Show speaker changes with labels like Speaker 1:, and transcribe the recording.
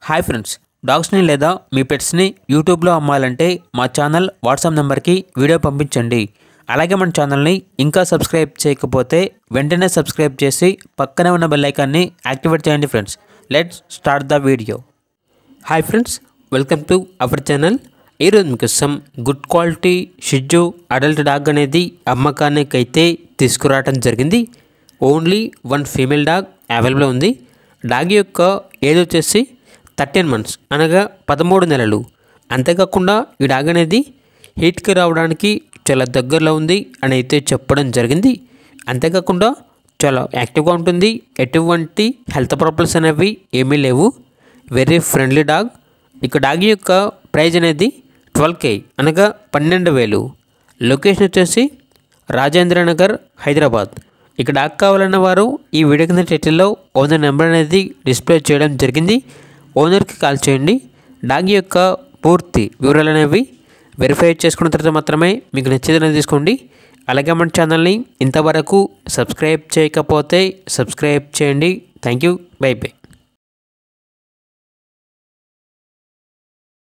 Speaker 1: Hi friends, డాగ్స్ని లేదా మీ పెట్స్ని యూట్యూబ్లో అమ్మాలంటే మా ఛానల్ వాట్సాప్ నెంబర్కి వీడియో పంపించండి. అలాగే మన ఛానల్ని ఇంకా సబ్స్క్రైబ్ చేయకపోతే వెంటనే సబ్స్క్రైబ్ చేసి పక్కనే ఉన్న బెల్ ఐకాన్ని యాక్టివేట్ చేయండి. Friends, let's start the video. Hi friends, welcome to our channel. ఈరోజు మీకోసం good quality Shih Tzu adult dog అనేది అమ్మకానికి అయితే తీసుకురావడం జరిగింది. Only one female dog available ఉంది. డాగ్ యొక్క ఏజ్ వచ్చేసి 13 months అనగా 13 నెలలు. అంతేకాకుండా ఈ డాగ్ అనేది హీట్కి రావడానికి చాలా దగ్గరలో ఉంది అని అయితే చెప్పడం జరిగింది. అంతేకాకుండా చాలా యాక్టివ్గా ఉంటుంది. ఎటువంటి హెల్త్ ప్రాబ్లమ్స్ అనేవి ఏమీ లేవు. Very friendly dog. ఇక డాగ్ యొక్క ప్రైజ్ అనేది 12K అనగా 12,000. లొకేషన్ వచ్చేసి రాజేంద్ర నగర్, హైదరాబాద్. ఇక డాగ్ కావాలన్న వారు ఈ వీడియో కింద టైటిల్లో ఓనర్ నెంబర్ అనేది డిస్ప్లే చేయడం జరిగింది. ఓనర్కి కాల్ చేయండి. డాగ్ యొక్క పూర్తి వివరాలు అనేవి వెరిఫై చేసుకున్న తర్వాత మాత్రమే మీకు నచ్చేదని తీసుకోండి. అలాగే మన ఛానల్ని ఇంతవరకు సబ్స్క్రైబ్ చేయకపోతే సబ్స్క్రైబ్ చేయండి. Thank you. By by.